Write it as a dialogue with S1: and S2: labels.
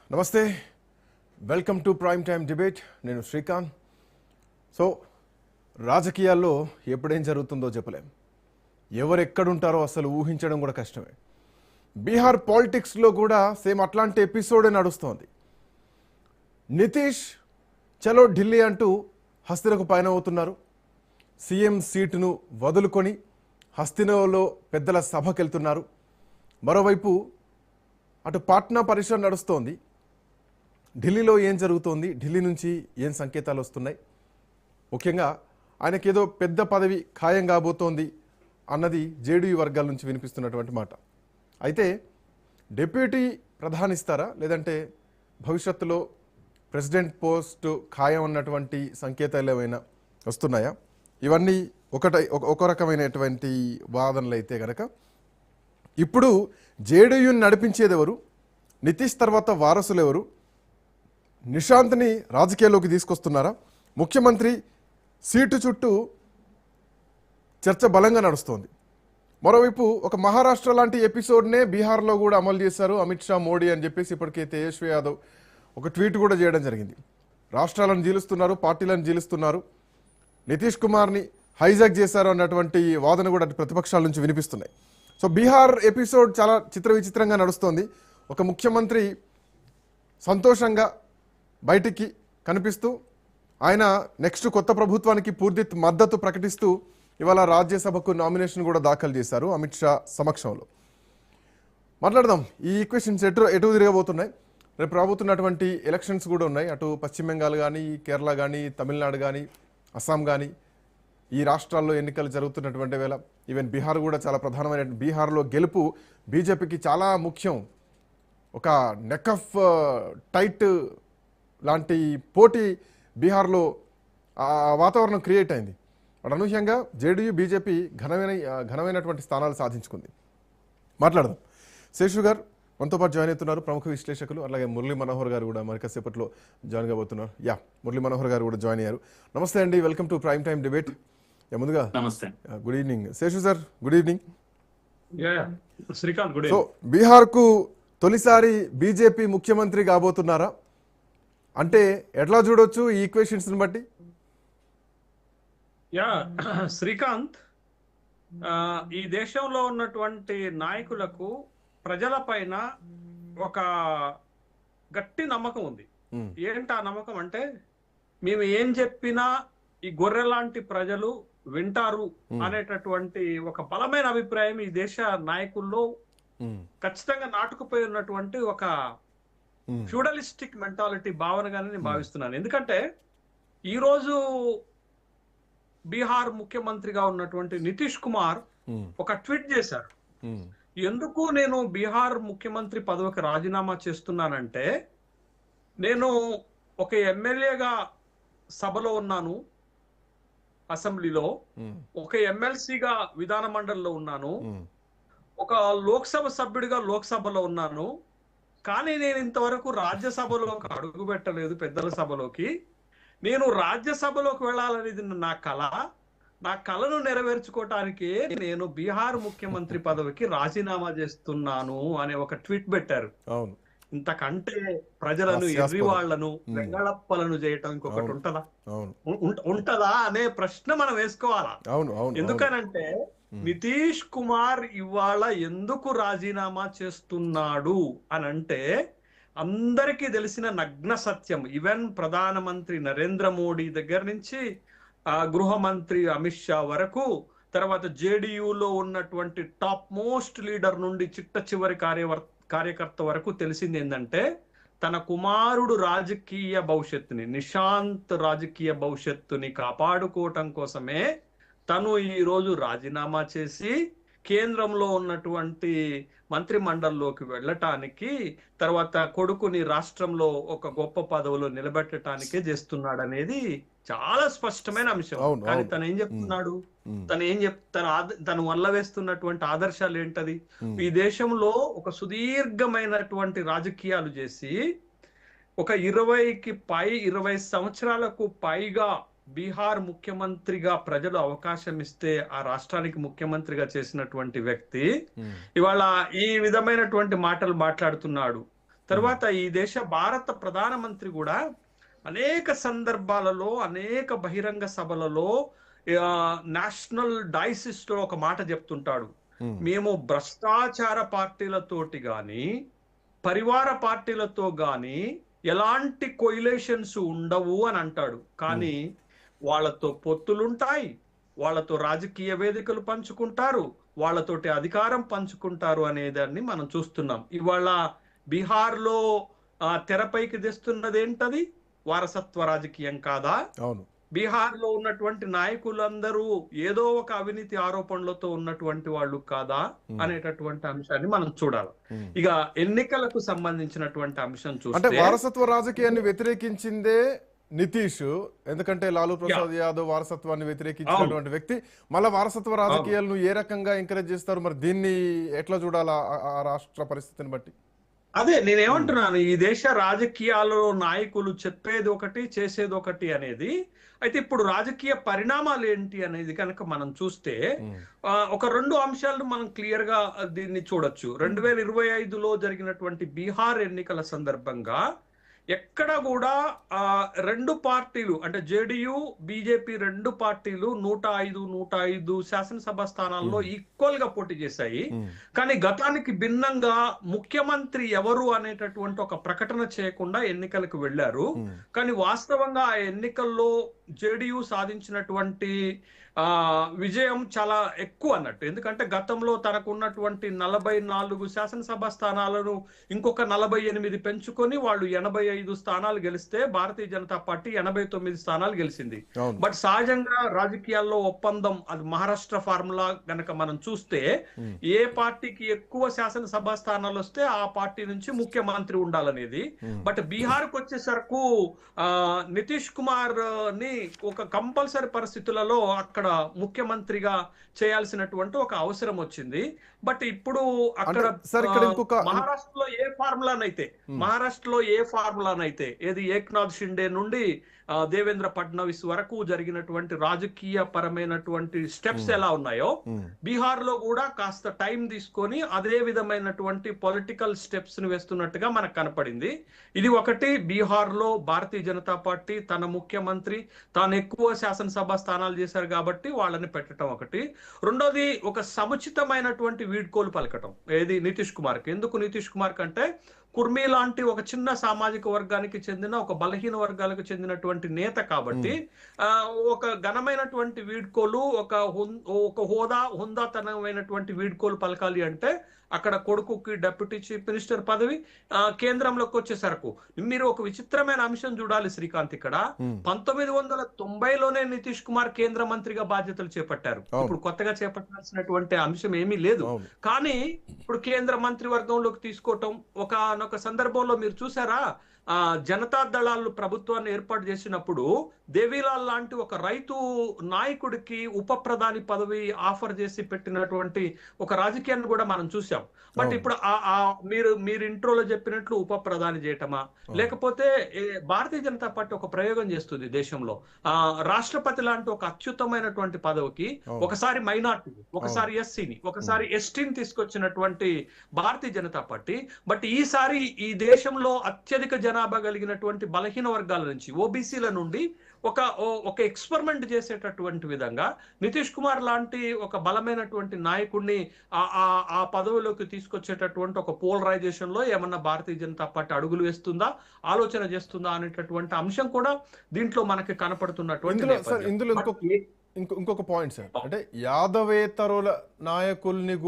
S1: నమస్తే, welcome to prime time debate. నేను Srikanth. So రాజకీయాల్లో ఎప్పుడేం జరుగుతుందో చెప్పలేం, ఎవరు ఎక్కడుంటారో అసలు ఊహించడం కూడా కష్టమే. బీహార్ పాలిటిక్స్లో కూడా సేమ్ అట్లాంటి ఎపిసోడే నడుస్తోంది. నితీష్ చలో ఢిల్లీ అంటూ హస్తినకు పైన అవుతున్నారు. సీఎం సీటును వదులుకొని హస్తినలో పెద్దల సభకు వెళ్తున్నారు. మరోవైపు అటు పాట్నా పరిసరం నడుస్తోంది. ఢిల్లీలో ఏం జరుగుతోంది, ఢిల్లీ నుంచి ఏం సంకేతాలు వస్తున్నాయి, ముఖ్యంగా ఆయనకేదో పెద్ద పదవి ఖాయం కాబోతోంది అన్నది జేడీయూ వర్గాల నుంచి వినిపిస్తున్నటువంటి మాట. అయితే డిప్యూటీ ప్రధాని ఇస్తారా, లేదంటే భవిష్యత్తులో ప్రెసిడెంట్ పోస్టు ఖాయం అన్నటువంటి సంకేతాలు ఏమైనా వస్తున్నాయా? ఇవన్నీ ఒక రకమైనటువంటి వాదనలు అయితే కనుక, ఇప్పుడు జేడీయూని నడిపించేది ఎవరు, నితీష్ తర్వాత వారసులు ఎవరు, నిశాంత్ని రాజకీయాల్లోకి తీసుకొస్తున్నారా, ముఖ్యమంత్రి సీటు చుట్టూ చర్చ బలంగా నడుస్తోంది. మరోవైపు ఒక మహారాష్ట్ర లాంటి ఎపిసోడ్నే బీహార్లో కూడా అమలు చేశారు అమిత్ షా, మోడీ అని చెప్పేసి ఇప్పటికే తేజస్వి యాదవ్ ఒక ట్వీట్ కూడా చేయడం జరిగింది. రాష్ట్రాలను జీలుస్తున్నారు, పార్టీలను జీలుస్తున్నారు, నితీష్ కుమార్ని హైజాక్ చేశారు అన్నటువంటి వాదన కూడా ప్రతిపక్షాల నుంచి వినిపిస్తున్నాయి. సో బీహార్ ఎపిసోడ్ చాలా విచిత్రంగా నడుస్తోంది. ఒక ముఖ్యమంత్రి సంతోషంగా బయటికి కనిపిస్తూ ఆయన నెక్స్ట్ కొత్త ప్రభుత్వానికి పూర్తి మద్దతు ప్రకటిస్తూ ఇవాళ రాజ్యసభకు నామినేషన్ కూడా దాఖలు చేశారు అమిత్ షా సమక్షంలో. మాట్లాడదాం, ఈ ఈక్వేషన్స్ ఎటు తిరగబోతున్నాయి. రేపు రాబోతున్నటువంటి ఎలక్షన్స్ కూడా ఉన్నాయి. అటు పశ్చిమ బెంగాల్ కానీ, కేరళ కానీ, తమిళనాడు కానీ, అస్సాం కానీ, ఈ రాష్ట్రాల్లో ఎన్నికలు జరుగుతున్నటువంటి వేళ ఈవెన్ బీహార్ కూడా చాలా ప్రధానమైన. బీహార్లో గెలుపు బీజేపీకి చాలా ముఖ్యం. ఒక నెక్ ఆఫ్ టైట్ లాంటి పోటీ బీహార్లో వాతావరణం క్రియేట్ అయింది. అనూహ్యంగా జేడీయూ, బీజేపీ ఘనమైనటువంటి స్థానాలు సాధించుకుంది. మాట్లాడదాం. శేషు గారు మనతో పాటు జాయిన్ అవుతున్నారు, ప్రముఖ విశ్లేషకులు. అలాగే మురళీ మనోహర్ గారు కూడా మరి కాసేపట్లో జాయిన్ కాబోతున్నారు. మురళీ మనోహర్ గారు కూడా జాయిన్ అయ్యారు. నమస్తే అండి, welcome to prime time debate. ముందుగా
S2: నమస్తే,
S1: good evening. Seshu sir, good evening.
S2: Srikanth, good
S1: so బీహార్కు తొలిసారి బీజేపీ ముఖ్యమంత్రి కాబోతున్నారా అంటే ఎట్లా చూడొచ్చు ఈ ఈక్వేషన్స్ బట్టి?
S2: శ్రీకాంత్, ఈ దేశంలో ఉన్నటువంటి నాయకులకు ప్రజల పైన ఒక గట్టి నమ్మకం ఉంది. ఏంటి ఆ నమ్మకం అంటే, మేము ఏం చెప్పినా ఈ గొర్రె లాంటి ప్రజలు వింటారు అనేటటువంటి ఒక బలమైన అభిప్రాయం ఈ దేశ నాయకుల్లో ఖచ్చితంగా నాటుకుపోయి ఉన్నటువంటి ఒక ఫ్యూడలిస్టిక్ మెంటాలిటీ భావనగానే నేను భావిస్తున్నాను. ఎందుకంటే ఈరోజు బీహార్ ముఖ్యమంత్రిగా ఉన్నటువంటి నితీష్ కుమార్ ఒక ట్వీట్ చేశారు. ఎందుకు నేను బీహార్ ముఖ్యమంత్రి పదవికి రాజీనామా చేస్తున్నానంటే, నేను ఒక ఎమ్మెల్యేగా సభలో ఉన్నాను, అసెంబ్లీలో ఒక ఎమ్మెల్సీగా విధాన మండలిలో ఉన్నాను, ఒక లోక్సభ సభ్యుడిగా లోక్సభలో ఉన్నాను, కానీ నేను ఇంతవరకు రాజ్యసభలోకి అడుగు పెట్టలేదు. పెద్దల సభలోకి నేను రాజ్యసభలోకి వెళ్ళాలనేది నా కళను నెరవేర్చుకోవటానికి నేను బీహార్ ముఖ్యమంత్రి పదవికి రాజీనామా చేస్తున్నాను అనే ఒక ట్వీట్ పెట్టారు. ఇంతకంటే ప్రజలను, ఎర్రి వాళ్లను, వెంగళప్పలను చేయటం ఇంకొకటి ఉంటదా అనే ప్రశ్న మనం వేసుకోవాలా. ఎందుకనంటే నితీష్ కుమార్ ఇవాళ ఎందుకు రాజీనామా చేస్తున్నాడు అని అంటే, అందరికీ తెలిసిన నగ్న సత్యం. ఈవెన్ ప్రధానమంత్రి నరేంద్ర మోడీ దగ్గర నుంచి గృహ మంత్రి అమిత్ షా వరకు, తర్వాత జేడీయూలో ఉన్నటువంటి టాప్ మోస్ట్ లీడర్ నుండి చిట్ట చివరి కార్యకర్త వరకు తెలిసింది ఏంటంటే, తన కుమారుడు రాజకీయ భవిష్యత్తుని, నిశాంత్ రాజకీయ భవిష్యత్తుని కాపాడుకోవటం కోసమే తను ఈ రోజు రాజీనామా చేసి కేంద్రంలో ఉన్నటువంటి మంత్రి మండలిలోకి వెళ్ళటానికి, తర్వాత కొడుకుని రాష్ట్రంలో ఒక గొప్ప పదవిలో నిలబెట్టడానికే చేస్తున్నాడు అనేది చాలా స్పష్టమైన అంశం. కానీ తను ఏం చెప్తున్నాడు, తను వల్ల వేస్తున్నటువంటి ఆదర్శాలు ఏంటది? ఈ దేశంలో ఒక సుదీర్ఘమైనటువంటి రాజకీయాలు చేసి ఒక 20 సంవత్సరాలకు పైగా బీహార్ ముఖ్యమంత్రిగా ప్రజలు అవకాశం ఇస్తే ఆ రాష్ట్రానికి ముఖ్యమంత్రిగా చేసినటువంటి వ్యక్తి ఇవాళ ఈ విధమైనటువంటి మాటలు మాట్లాడుతున్నాడు. తర్వాత ఈ దేశ భారత ప్రధానమంత్రి కూడా అనేక సందర్భాలలో అనేక బహిరంగ సభలలో నేషనల్ డైసిస్ లో ఒక మాట చెప్తుంటాడు. మేము భ్రష్టాచార పార్టీలతోటి గాని పరివార పార్టీలతో గాని ఎలాంటి కొయిలేషన్స్ ఉండవు అని అంటాడు. కానీ వాళ్ళతో పొత్తులుంటాయి, వాళ్ళతో రాజకీయ వేదికలు పంచుకుంటారు, వాళ్ళతోటి అధికారం పంచుకుంటారు అనేదాన్ని మనం చూస్తున్నాం. ఇవాళ బీహార్లో తెరపైకి తెస్తున్నది ఏంటది? వారసత్వ రాజకీయం కాదా?
S1: అవును.
S2: బీహార్ లో ఉన్నటువంటి నాయకులందరూ ఏదో ఒక అవినీతి ఆరోపణలతో ఉన్నటువంటి వాళ్ళు కాదా అనేటటువంటి అంశాన్ని మనం చూడాలి. ఇక ఎన్నికలకు సంబంధించినటువంటి అంశం
S1: అంటే
S2: చూస్తే
S1: వారసత్వ రాజకీయాన్ని వ్యతిరేకించిందే నితీష్. ఎందుకంటే లాలూ ప్రసాద్ యాదవ్ వారసత్వాన్ని వ్యతిరేకించినటువంటి వ్యక్తి. మళ్ళీ వారసత్వ రాజకీయాలను ఏ రకంగా ఎంకరేజ్ చేస్తారు? మరి దీన్ని ఎట్లా చూడాలా ఆ రాష్ట్ర పరిస్థితిని బట్టి?
S2: అదే నేనేమంటున్నాను, ఈ దేశ రాజకీయాల్లో నాయకులు చెప్పేది ఒకటి చేసేది ఒకటి అనేది. అయితే ఇప్పుడు రాజకీయ పరిణామాలు ఏంటి అనేది కనుక మనం చూస్తే ఒక రెండు అంశాలను మనం క్లియర్ గా దీన్ని చూడొచ్చు. 2025లో జరిగినటువంటి బీహార్ ఎన్నికల సందర్భంగా ఎక్కడ కూడా రెండు పార్టీలు అంటే జేడీయూ బీజేపీ రెండు పార్టీలు 105 శాసనసభ స్థానాల్లో ఈక్వల్ గా పోటీ చేశాయి. కానీ గతానికి భిన్నంగా ముఖ్యమంత్రి ఎవరు అనేటటువంటి ఒక ప్రకటన చేయకుండా ఎన్నికలకు వెళ్లారు. కానీ వాస్తవంగా ఆ ఎన్నికల్లో జేడీయూ సాధించినటువంటి విజయం చాలా ఎక్కువ అన్నట్టు. ఎందుకంటే గతంలో తనకు ఉన్నటువంటి 44 శాసనసభ స్థానాలను ఇంకొక 48 పెంచుకొని వాళ్ళు 85 స్థానాలు గెలిస్తే భారతీయ జనతా పార్టీ 89 స్థానాలు గెలిచింది. బట్ సహజంగా రాజకీయాల్లో ఒప్పందం, అది మహారాష్ట్ర ఫార్ములా గనక మనం చూస్తే ఏ పార్టీకి ఎక్కువ శాసనసభ స్థానాలు వస్తే ఆ పార్టీ నుంచి ముఖ్యమంత్రి ఉండాలనేది. బట్ బీహార్కి వచ్చేసరకు నితీష్ కుమార్ ని ఒక కంపల్సరీ పరిస్థితులలో అక్కడ ముఖ్యమంత్రిగా చేయాల్సినటువంటి ఒక అవసరం వచ్చింది. బట్ ఇప్పుడు అక్కడ మహారాష్ట్రలో ఏ ఫార్ములానైతే ఏది ఏక్నాథ్ షిండే నుండి దేవేంద్ర ఫడ్నవీస్ వరకు జరిగినటువంటి రాజకీయ పరమైనటువంటి స్టెప్స్ ఎలా ఉన్నాయో బీహార్ లో కూడా కాస్త టైం తీసుకొని అదే విధమైనటువంటి పొలిటికల్ స్టెప్స్ ని వేస్తున్నట్టుగా మనకు కనపడింది. ఇది ఒకటి. బీహార్ లో భారతీయ జనతా పార్టీ తన ముఖ్యమంత్రి తాను ఎక్కువ శాసనసభ స్థానాలు చేశారు కాబట్టి వాళ్ళని పెట్టడం ఒకటి. రెండోది, ఒక సముచితమైనటువంటి వీడ్కోలు పలకటం ఏది నితీష్ కుమార్ కి. ఎందుకు నితీష్ కుమార్ కంటే కుర్మీ లాంటి ఒక చిన్న సామాజిక వర్గానికి చెందిన ఒక బలహీన వర్గాలకు చెందినటువంటి నేత కాబట్టి ఒక ఘనమైనటువంటి వీడ్కోలు, ఒక హుందాతనమైనటువంటి వీడ్కోలు పలకాలి అంటే అక్కడ కొడుకుకి డెప్యూటీ చీఫ్ మినిస్టర్ పదవి, కేంద్రంలోకి వచ్చేసరకు మీరు ఒక విచిత్రమైన అంశం చూడాలి శ్రీకాంత్. ఇక్కడ 1990లోనే నితీష్ కుమార్ కేంద్ర మంత్రిగా బాధ్యతలు చేపట్టారు. ఇప్పుడు కొత్తగా చేపట్టాల్సినటువంటి అంశం ఏమీ లేదు. కానీ ఇప్పుడు కేంద్ర మంత్రి వర్గంలోకి తీసుకోవటం, ఒక సందర్భంలో మీరు చూసారా, జనతా దళాలు ప్రభుత్వాన్ని ఏర్పాటు చేసినప్పుడు దేవీలాల్ లాంటి ఒక రైతు నాయకుడికి ఉప ప్రధాని పదవి ఆఫర్ చేసి పెట్టినటువంటి ఒక రాజకీయాన్ని కూడా మనం చూసాం. బట్ ఇప్పుడు మీరు ఇంట్రోలో చెప్పినట్లు ఉప ప్రధాని చేయటమా, లేకపోతే భారతీయ జనతా పార్టీ ఒక ప్రయోగం చేస్తుంది దేశంలో. రాష్ట్రపతి లాంటి ఒక అత్యుత్తమైనటువంటి పదవికి ఒకసారి మైనార్టీ, ఒకసారి ఎస్సీని, ఒకసారి ఎస్టీని తీసుకొచ్చినటువంటి భారతీయ జనతా పార్టీ. బట్ ఈసారి ఈ దేశంలో అత్యధిక జనాభా కలిగినటువంటి బలహీన వర్గాల నుంచి, ఓబీసీల నుండి ఒక ఎక్స్పెరిమెంట్ చేసేటటువంటి విధంగా నితీష్ కుమార్ లాంటి ఒక బలమైనటువంటి నాయకుడిని ఆ పదవిలోకి తీసుకొచ్చేటటువంటి ఒక పోలరైజేషన్ లో ఏమన్నా భారతీయ జనతా పార్టీ అడుగులు వేస్తుందా, ఆలోచన చేస్తుందా అనేటటువంటి అంశం కూడా దీంట్లో మనకి కనపడుతున్నటువంటి.
S1: ఇందులో ఇంకొక పాయింట్ సార్, అంటే యాదవేతరుల నాయకుల్ని